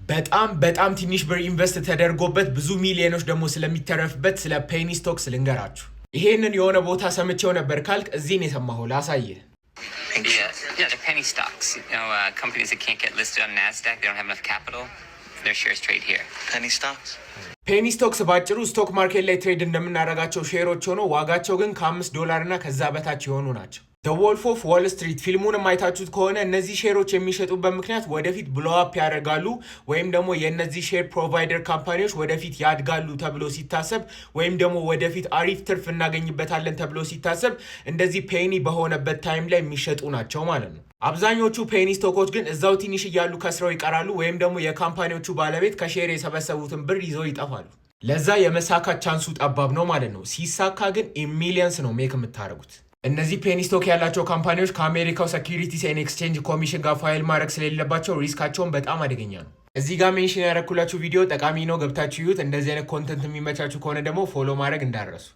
በጣም ትንሽ ብር ኢንቨስት ተደርጎበት ብዙ ሚሊዮኖች ደግሞ ስለሚተረፍበት ስለ ፔኒ ስቶክስ ልንገራችሁ። ይሄንን የሆነ ቦታ ሰምቼው ነበር ካልክ እዚህ ነው የሰማኸው፣ ላሳየህ። Yeah, the penny stocks. Companies that can't get listed on NASDAQ, they don't have enough capital. Their shares trade here. Penny stocks? ፔኒ ስቶክስ ባጭሩ ስቶክ ማርኬት ላይ ትሬድ እንደምናደርጋቸው ሼሮች ሆኖ ዋጋቸው ግን $5 እና ከዛ በታች የሆኑ ናቸው። ዘ ወልፍ ኦፍ ዋል ስትሪት ፊልሙን የማይታችሁት ከሆነ እነዚህ ሼሮች የሚሸጡበት ምክንያት ወደፊት ብሎ አፕ ያደርጋሉ ወይም ደግሞ የእነዚህ ሼር ፕሮቫይደር ካምፓኒዎች ወደፊት ያድጋሉ ተብሎ ሲታሰብ ወይም ደግሞ ወደፊት አሪፍ ትርፍ እናገኝበታለን ተብሎ ሲታሰብ እንደዚህ ፔኒ በሆነበት ታይም ላይ የሚሸጡ ናቸው ማለት ነው። አብዛኞቹ ፔኒ ስቶኮች ግን እዛው ትንሽ እያሉ ከስረው ይቀራሉ ወይም ደግሞ የካምፓኒዎቹ ባለቤት ከሼር የሰበሰቡትን ብር ይዘው ይጠፋሉ። ለዛ የመሳካት ቻንሱ ጠባብ ነው ማለት ነው። ሲሳካ ግን ሚሊየንስ ነው ሜክ የምታደርጉት። እነዚህ ፔኒ ስቶክ ያላቸው ካምፓኒዎች ከአሜሪካው ሴኩሪቲስ ኤንድ ኤክስቼንጅ ኮሚሽን ጋር ፋይል ማድረግ ስለሌለባቸው ሪስካቸውን በጣም አደገኛ ነው። እዚህ ጋር ሜንሽን ያደረኩላችሁ ቪዲዮ ጠቃሚ ነው፣ ገብታችሁ ይዩት። እንደዚህ አይነት ኮንተንት የሚመቻችሁ ከሆነ ደግሞ ፎሎ ማድረግ እንዳረሱ